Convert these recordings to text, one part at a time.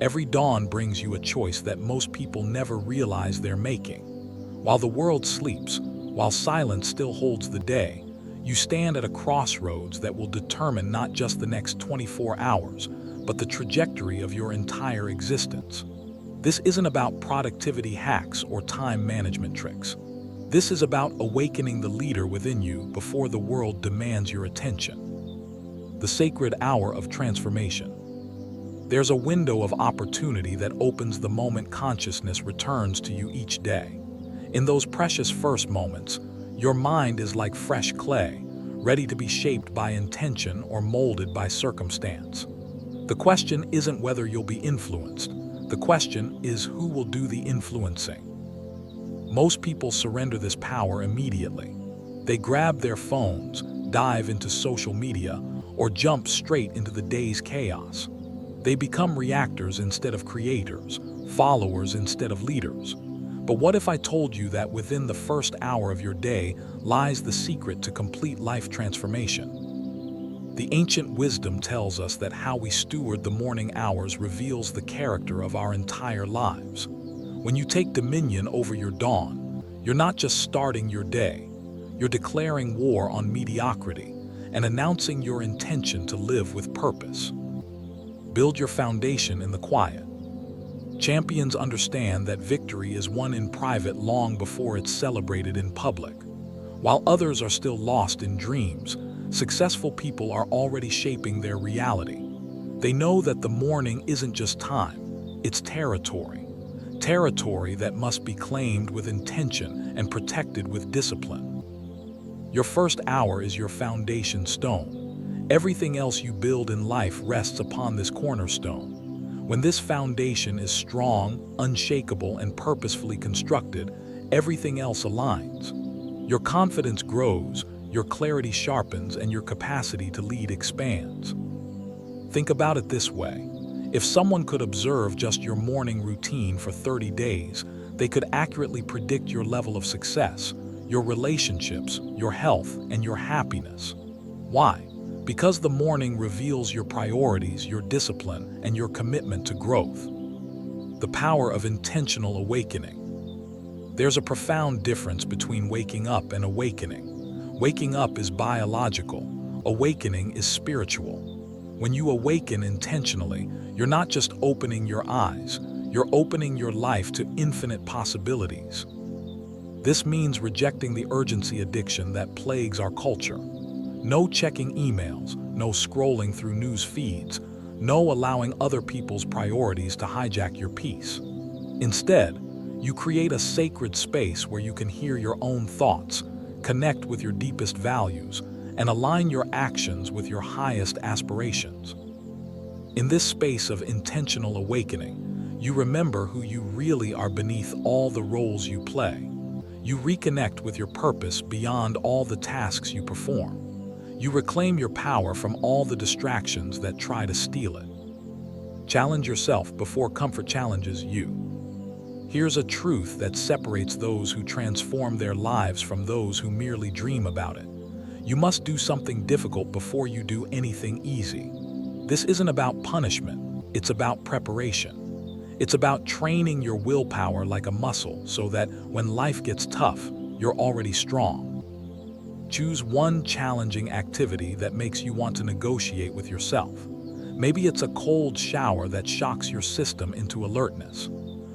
Every dawn brings you a choice that most people never realize they're making. While the world sleeps, while silence still holds the day, you stand at a crossroads that will determine not just the next 24 hours, but the trajectory of your entire existence. This isn't about productivity hacks or time management tricks. This is about awakening the leader within you before the world demands your attention. The sacred hour of transformation. There's a window of opportunity that opens the moment consciousness returns to you each day. In those precious first moments, your mind is like fresh clay, ready to be shaped by intention or molded by circumstance. The question isn't whether you'll be influenced. The question is who will do the influencing. Most people surrender this power immediately. They grab their phones, dive into social media, or jump straight into the day's chaos. They become reactors instead of creators, followers instead of leaders. But what if I told you that within the first hour of your day lies the secret to complete life transformation? The ancient wisdom tells us that how we steward the morning hours reveals the character of our entire lives. When you take dominion over your dawn, you're not just starting your day, you're declaring war on mediocrity and announcing your intention to live with purpose. Build your foundation in the quiet. Champions understand that victory is won in private long before it's celebrated in public. While others are still lost in dreams, successful people are already shaping their reality. They know that the morning isn't just time, it's territory. Territory that must be claimed with intention and protected with discipline. Your first hour is your foundation stone. Everything else you build in life rests upon this cornerstone. When this foundation is strong, unshakable, and purposefully constructed, everything else aligns. Your confidence grows, your clarity sharpens, and your capacity to lead expands. Think about it this way. If someone could observe just your morning routine for 30 days, they could accurately predict your level of success, your relationships, your health, and your happiness. Why? Because the morning reveals your priorities, your discipline, and your commitment to growth. The power of intentional awakening. There's a profound difference between waking up and awakening. Waking up is biological, awakening is spiritual. When you awaken intentionally, you're not just opening your eyes, you're opening your life to infinite possibilities. This means rejecting the urgency addiction that plagues our culture. No checking emails, no scrolling through news feeds, no allowing other people's priorities to hijack your peace. Instead, you create a sacred space where you can hear your own thoughts, connect with your deepest values, and align your actions with your highest aspirations. In this space of intentional awakening, you remember who you really are beneath all the roles you play. You reconnect with your purpose beyond all the tasks you perform. You reclaim your power from all the distractions that try to steal it. Challenge yourself before comfort challenges you. Here's a truth that separates those who transform their lives from those who merely dream about it. You must do something difficult before you do anything easy. This isn't about punishment, it's about preparation. It's about training your willpower like a muscle so that when life gets tough, you're already strong. Choose one challenging activity that makes you want to negotiate with yourself. Maybe it's a cold shower that shocks your system into alertness.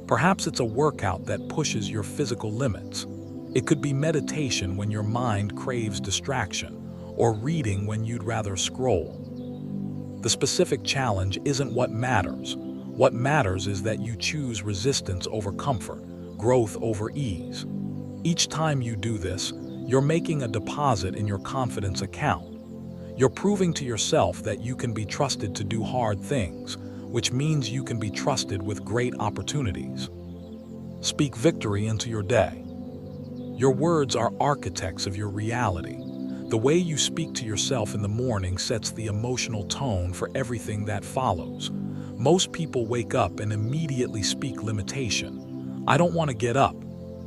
Perhaps it's a workout that pushes your physical limits. It could be meditation when your mind craves distraction, or reading when you'd rather scroll. The specific challenge isn't what matters. What matters is that you choose resistance over comfort, growth over ease. Each time you do this, you're making a deposit in your confidence account. You're proving to yourself that you can be trusted to do hard things, which means you can be trusted with great opportunities. Speak victory into your day. Your words are architects of your reality. The way you speak to yourself in the morning sets the emotional tone for everything that follows. Most people wake up and immediately speak limitation. I don't want to get up.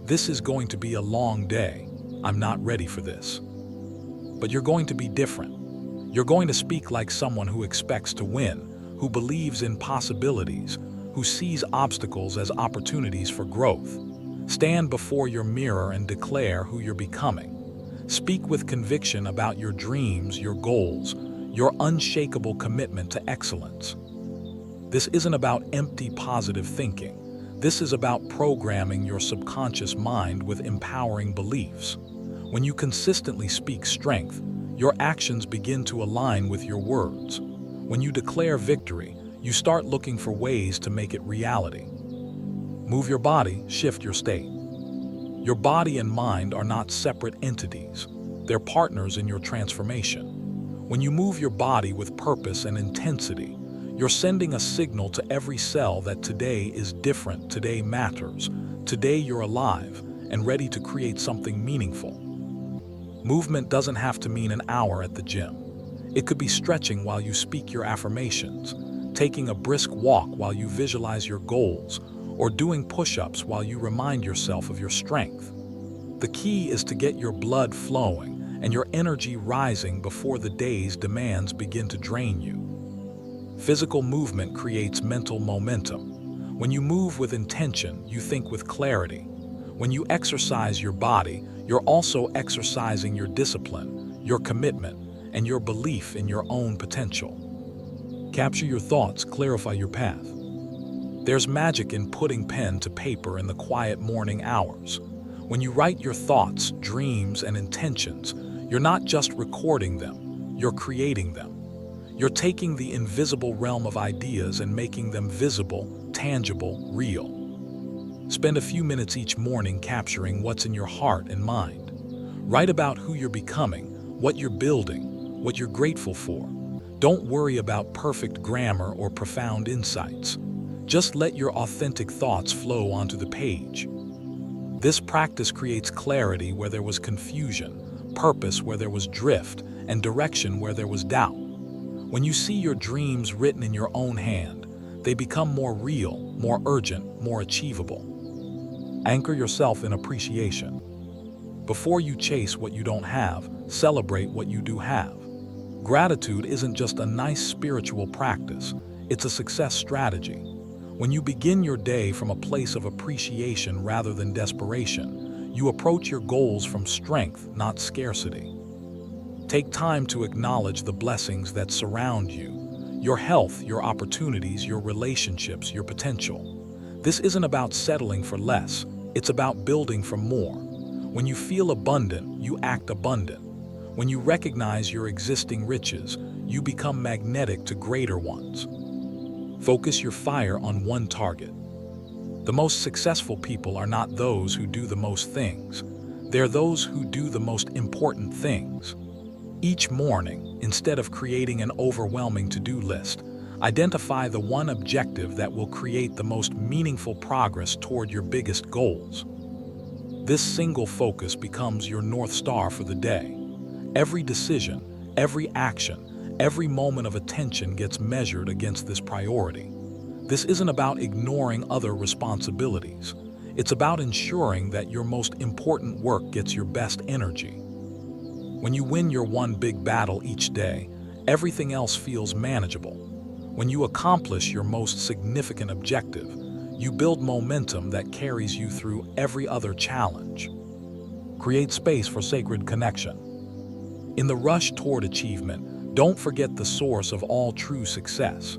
This is going to be a long day. I'm not ready for this. But you're going to be different. You're going to speak like someone who expects to win, who believes in possibilities, who sees obstacles as opportunities for growth. Stand before your mirror and declare who you're becoming. Speak with conviction about your dreams, your goals, your unshakable commitment to excellence. This isn't about empty positive thinking. This is about programming your subconscious mind with empowering beliefs. When you consistently speak strength, your actions begin to align with your words. When you declare victory, you start looking for ways to make it reality. Move your body, shift your state. Your body and mind are not separate entities. They're partners in your transformation. When you move your body with purpose and intensity, you're sending a signal to every cell that today is different, today matters, today you're alive and ready to create something meaningful. Movement doesn't have to mean an hour at the gym. It could be stretching while you speak your affirmations, taking a brisk walk while you visualize your goals, or doing push-ups while you remind yourself of your strength. The key is to get your blood flowing and your energy rising before the day's demands begin to drain you. Physical movement creates mental momentum. When you move with intention, you think with clarity. When you exercise your body, you're also exercising your discipline, your commitment, and your belief in your own potential. Capture your thoughts, clarify your path. There's magic in putting pen to paper in the quiet morning hours. When you write your thoughts, dreams, and intentions, you're not just recording them, you're creating them. You're taking the invisible realm of ideas and making them visible, tangible, real. Spend a few minutes each morning capturing what's in your heart and mind. Write about who you're becoming, what you're building, what you're grateful for. Don't worry about perfect grammar or profound insights. Just let your authentic thoughts flow onto the page. This practice creates clarity where there was confusion, purpose where there was drift, and direction where there was doubt. When you see your dreams written in your own hand, they become more real, more urgent, more achievable. Anchor yourself in appreciation. Before you chase what you don't have, celebrate what you do have. Gratitude isn't just a nice spiritual practice, it's a success strategy. When you begin your day from a place of appreciation rather than desperation, you approach your goals from strength, not scarcity. Take time to acknowledge the blessings that surround you, your health, your opportunities, your relationships, your potential. This isn't about settling for less, it's about building for more. When you feel abundant, you act abundant. When you recognize your existing riches, you become magnetic to greater ones. Focus your fire on one target. The most successful people are not those who do the most things. They're those who do the most important things. Each morning, instead of creating an overwhelming to-do list, identify the one objective that will create the most meaningful progress toward your biggest goals. This single focus becomes your North Star for the day. Every decision, every action, every moment of attention gets measured against this priority. This isn't about ignoring other responsibilities. It's about ensuring that your most important work gets your best energy. When you win your one big battle each day, everything else feels manageable. When you accomplish your most significant objective, you build momentum that carries you through every other challenge. Create space for sacred connection. In the rush toward achievement, don't forget the source of all true success,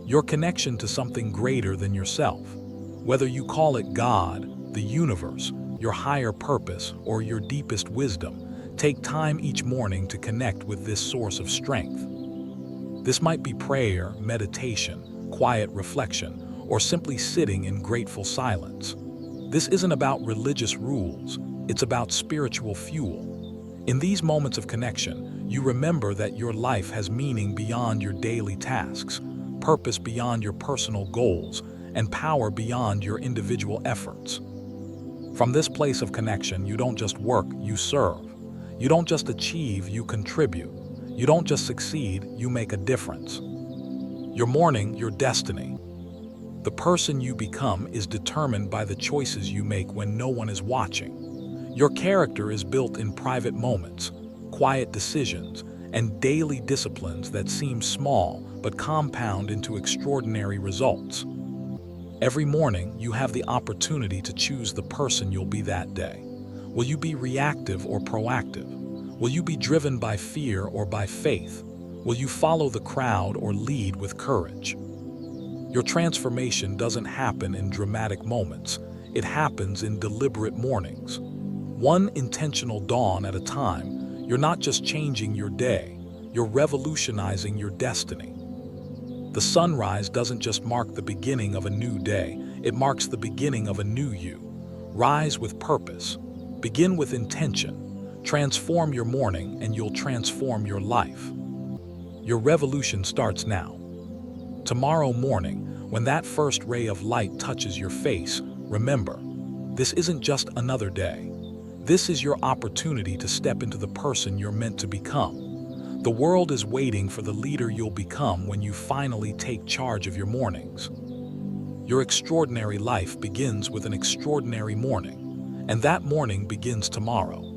your connection to something greater than yourself. Whether you call it God, the universe, your higher purpose, or your deepest wisdom, take time each morning to connect with this source of strength. This might be prayer, meditation, quiet reflection, or simply sitting in grateful silence. This isn't about religious rules, it's about spiritual fuel. In these moments of connection, you remember that your life has meaning beyond your daily tasks, purpose beyond your personal goals, and power beyond your individual efforts. From this place of connection, you don't just work, you serve. You don't just achieve, you contribute. You don't just succeed, you make a difference. Your morning, your destiny. The person you become is determined by the choices you make when no one is watching. Your character is built in private moments, quiet decisions, and daily disciplines that seem small but compound into extraordinary results. Every morning, you have the opportunity to choose the person you'll be that day. Will you be reactive or proactive? Will you be driven by fear or by faith? Will you follow the crowd or lead with courage? Your transformation doesn't happen in dramatic moments. It happens in deliberate mornings. One intentional dawn at a time. You're not just changing your day, you're revolutionizing your destiny. The sunrise doesn't just mark the beginning of a new day, it marks the beginning of a new you. Rise with purpose. Begin with intention. Transform your morning and you'll transform your life. Your revolution starts now. Tomorrow morning, when that first ray of light touches your face, remember, this isn't just another day. This is your opportunity to step into the person you're meant to become. The world is waiting for the leader you'll become when you finally take charge of your mornings. Your extraordinary life begins with an extraordinary morning, and that morning begins tomorrow.